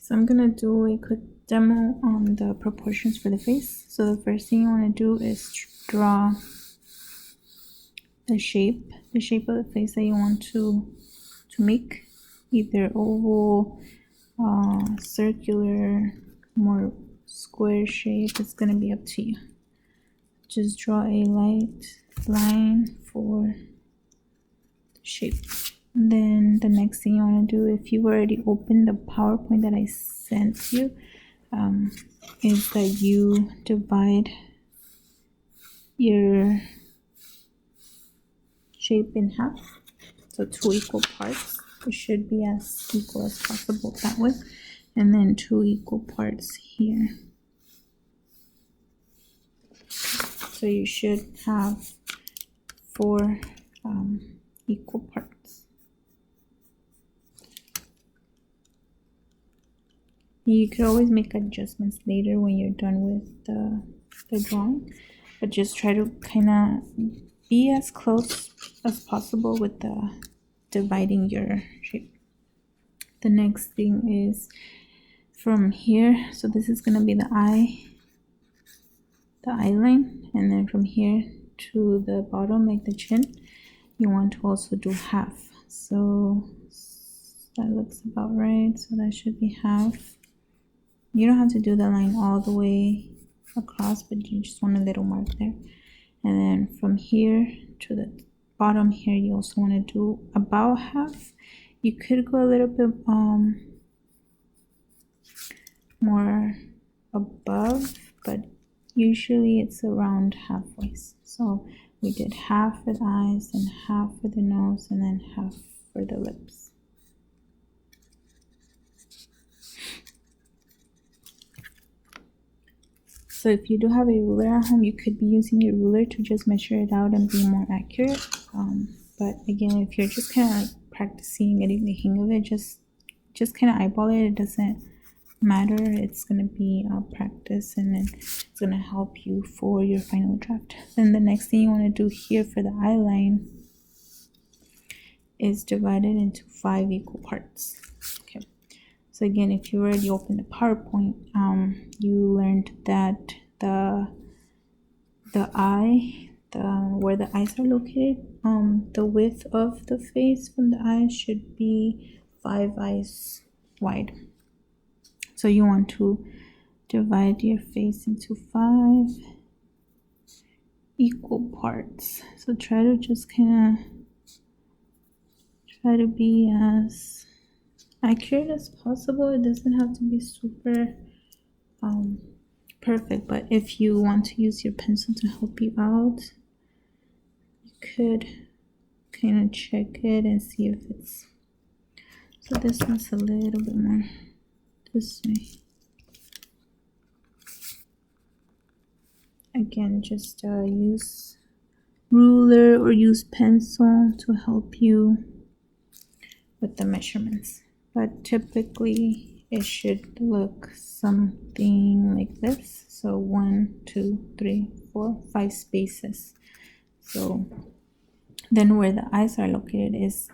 So I'm gonna do a quick demo on the proportions for the face. So the first thing you want to do is draw the shape of the face that you want to make, either oval, circular, more square shape. It's gonna be up to you. Just draw a light line for the shape. And then the next thing you want to do, if you've already opened the PowerPoint that I sent you, is that you divide your shape in half, so 2 equal parts. It should be as equal as possible that way, and then 2 equal parts here. So you should have 4 equal parts. You could always make adjustments later when you're done with the drawing, but just try to kind of be as close as possible with the dividing your shape. The next thing is from here, so this is going to be the eye line, and then from here to the bottom, like the chin, you want to also do half. So that looks about right, so that should be half. You don't have to do the line all the way across, but you just want a little mark there. And then from here to the bottom here, you also want to do about half. You could go a little bit more above, but usually it's around halfway. So we did half for the eyes and half for the nose and then half for the lips. So if you do have a ruler at home, you could be using your ruler to just measure it out and be more accurate. But again, if you're just kind of like practicing, getting the hang of it, just kind of eyeball it. It doesn't matter. It's going to be practice, and then it's going to help you for your final draft. Then the next thing you want to do here for the eye line is divide it into 5 equal parts. Okay. So again, if you already opened the PowerPoint, you learned that the eye, where the eyes are located, the width of the face from the eyes should be 5 eyes wide. So you want to divide your face into 5 equal parts. So try to just kind of try to be as accurate as possible. It doesn't have to be super perfect, but if you want to use your pencil to help you out, you could kind of check it and see if it's, so this one's a little bit more this way. Again, just use ruler or use pencil to help you with the measurements. But typically it should look something like this. So 1, 2, 3, 4, 5 spaces. So then where the eyes are located is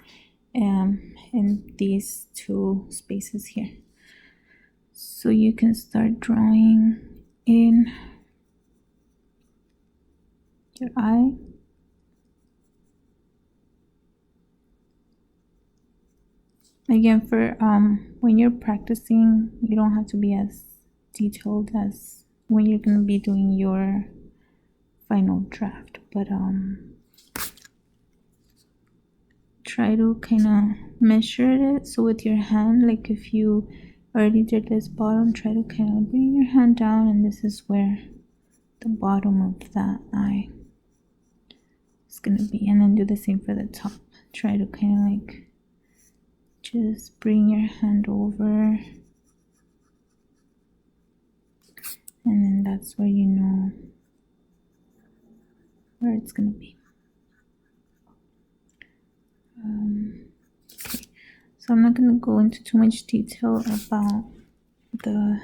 in these 2 spaces here. So you can start drawing in your eye. Again, for when you're practicing, you don't have to be as detailed as when you're going to be doing your final draft, but try to kind of measure it. So with your hand, like if you already did this bottom, try to kind of bring your hand down, and this is where the bottom of that eye is going to be. And then do the same for the top. Try to kind of like just bring your hand over, and then that's where you know where it's going to be. Okay. So I'm not going to go into too much detail about the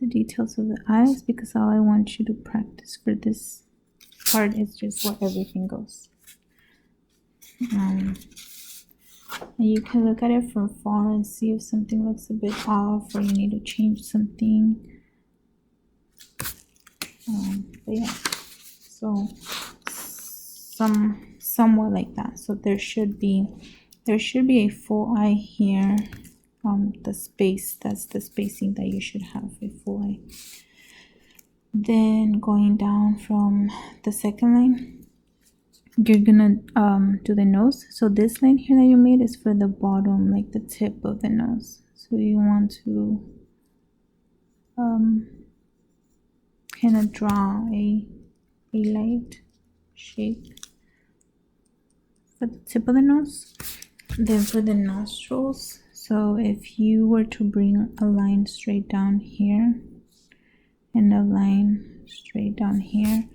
details of the eyes, because all I want you to practice for this part is just where everything goes. And you can look at it from far and see if something looks a bit off or you need to change something. But yeah, so somewhat like that. So there should be a full eye here. The space, that's the spacing that you should have, a full eye. Then going down from the second line, you're gonna do the nose. So this line here that you made is for the bottom, like the tip of the nose. So you want to kind of draw a light shape for the tip of the nose. Then for the nostrils, so if you were to bring a line straight down here and a line straight down here,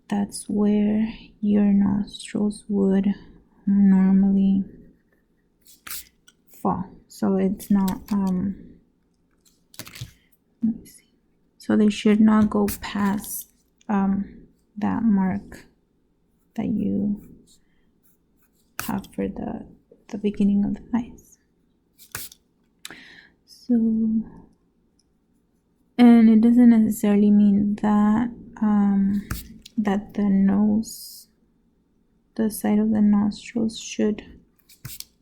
that's where your nostrils would normally fall. So it's not let me see. So they should not go past that mark that you have for the beginning of the eyes. So, and it doesn't necessarily mean that that the nose, the side of the nostrils should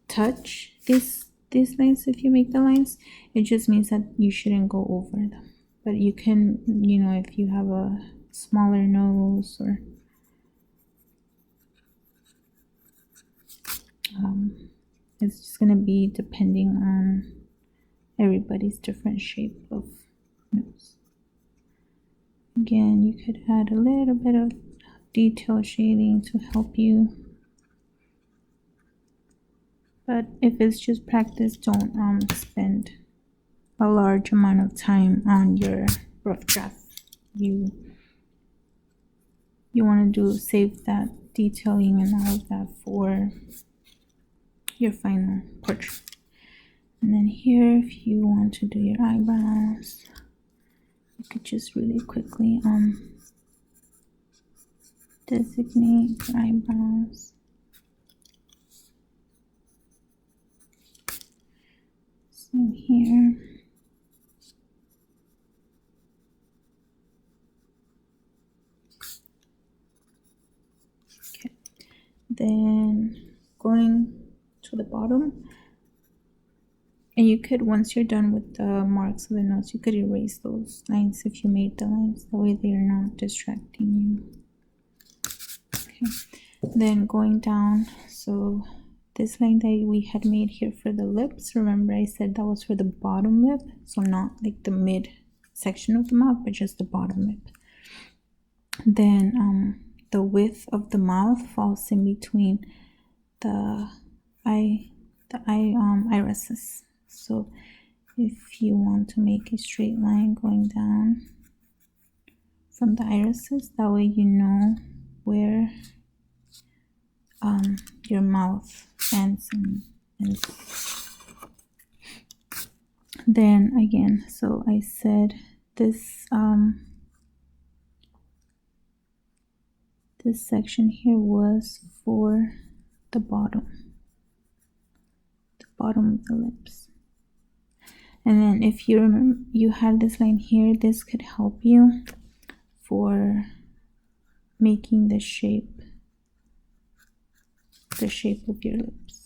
touch these lines. If you make the lines, it just means that you shouldn't go over them. But you can, you know, if you have a smaller nose or it's just gonna be depending on everybody's different shape of nose. Again, you could add a little bit of detail shading to help you, but if it's just practice, don't spend a large amount of time on your rough draft. You want to save that detailing and all of that for your final portrait. And then here, if you want to do your eyebrows, you could just really quickly designate your eyebrows. Same here. Okay. Then going to the bottom, and you could, once you're done with the marks of the nose, you could erase those lines if you made the lines, that way they are not distracting you. Okay, then going down, so this line that we had made here for the lips, remember I said that was for the bottom lip, so not like the mid section of the mouth, but just the bottom lip. Then the width of the mouth falls in between the irises. So if you want to make a straight line going down from the irises, that way you know where your mouth ends and then again, so I said this this section here was for the bottom of the lips. And then if you remember, you had this line here, this could help you for making the shape of your lips.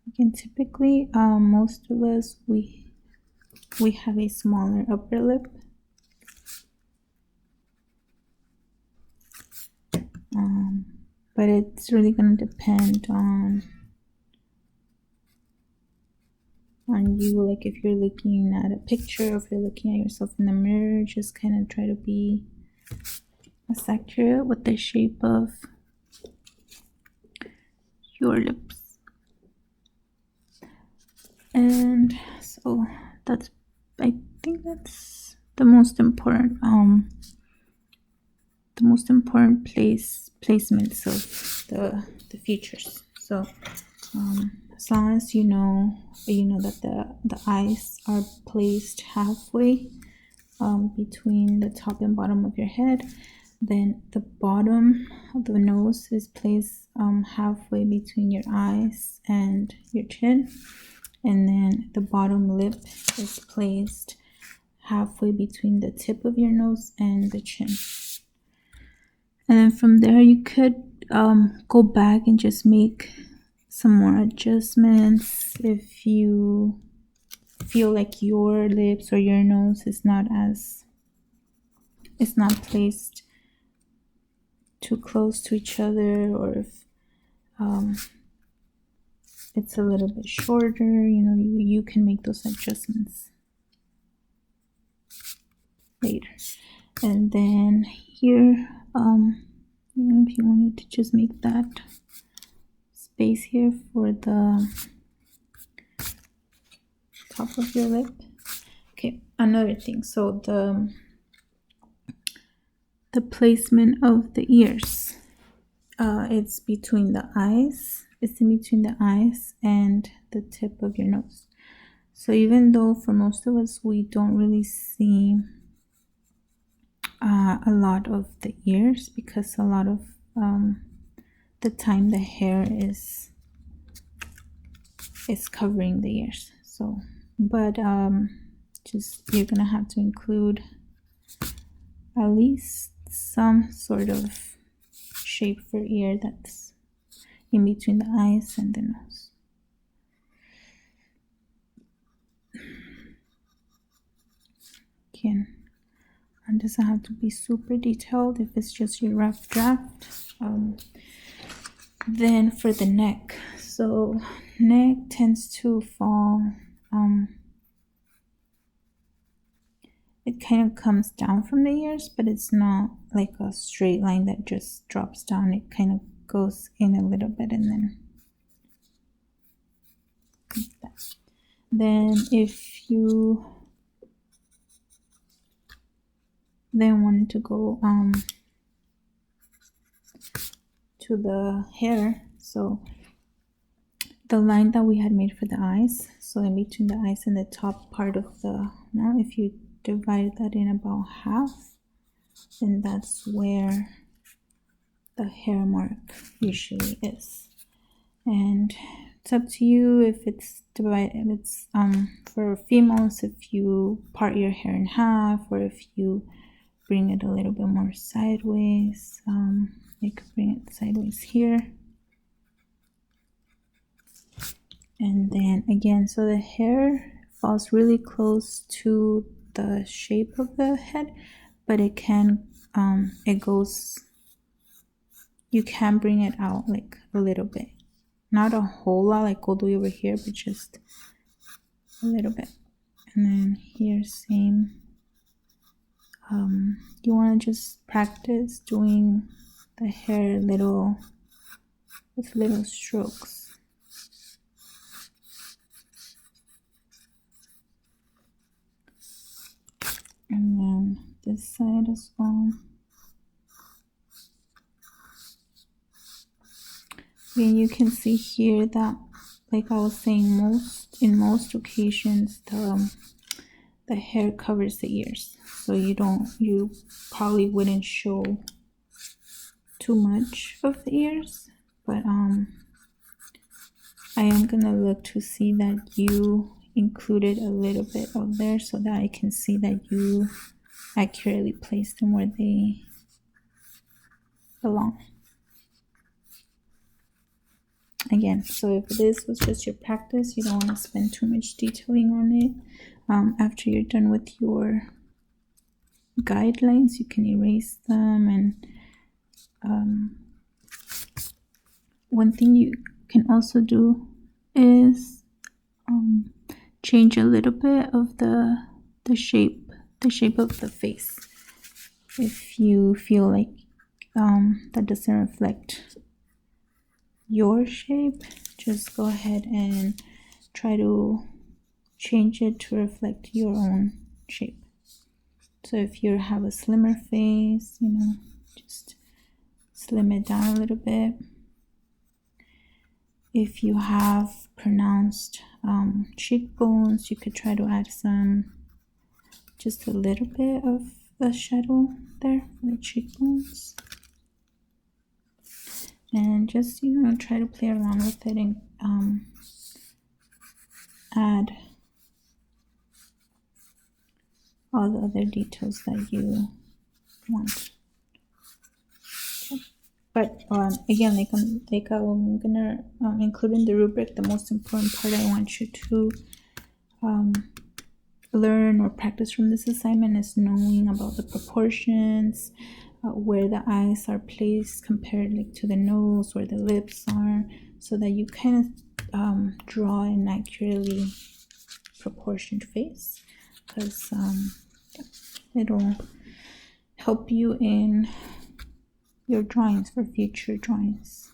Again, typically most of us we have a smaller upper lip, but it's really going to depend on you. Like if you're looking at a picture, if you're looking at yourself in the mirror, just kind of try to be as accurate with the shape of your lips. And so that's, I think that's the most important placements of the features. So as long as you know that the eyes are placed halfway between the top and bottom of your head, Then the bottom of the nose is placed halfway between your eyes and your chin, and then the bottom lip is placed halfway between the tip of your nose and the chin. And then from there you could go back and just make some more adjustments if you feel like your lips or your nose is not placed too close to each other, or if it's a little bit shorter, you can make those adjustments later. And then here, if you wanted to just make that space here for the top of your lip. Okay, another thing, so the placement of the ears, it's between the eyes. It's in between the eyes and the tip of your nose. So even though for most of us we don't really see a lot of the ears, because a lot of the time the hair is covering the ears. So, but just you're gonna have to include at least some sort of shape for ear that's in between the eyes and the nose. Again, it doesn't have to be super detailed if it's just your rough draft. Then for the neck, so neck tends to fall, it kind of comes down from the ears, but it's not like a straight line that just drops down. It kind of goes in a little bit and then like that. Then if you then wanted to go to the hair, so the line that we had made for the eyes, so in between the eyes and the top part of the, now if you divide that in about half, then that's where the hair mark usually is. And it's up to you if it's divided. It's for females, if you part your hair in half, or if you bring it a little bit more sideways, you could bring it sideways here. And then again, so the hair falls really close to the shape of the head, but it can you can bring it out like a little bit, not a whole lot like all the way over here, but just a little bit. And then here, same. You want to just practice doing the hair with little strokes. And then this side as well. And you can see here that, like I was saying, in most occasions the hair covers the ears, so you probably wouldn't show too much of the ears, but I am gonna look to see that you included a little bit of there, so that I can see that you accurately place them where they belong. Again, so if this was just your practice, you don't want to spend too much detailing on it. After you're done with your guidelines, you can erase them. And one thing you can also do is change a little bit of the shape of the face. If you feel like that doesn't reflect your shape, just go ahead and try to change it to reflect your own shape. So if you have a slimmer face, just slim it down a little bit. If you have pronounced cheekbones, you could try to add just a little bit of the shadow there for the cheekbones. And just, try to play around with it and add all the other details that you want. Okay. But again, I'm gonna include in the rubric, the most important part I want you to learn or practice from this assignment is knowing about the proportions, where the eyes are placed compared to the nose, where the lips are, so that you kind of draw an accurately proportioned face, because it'll help you in your drawings for future drawings.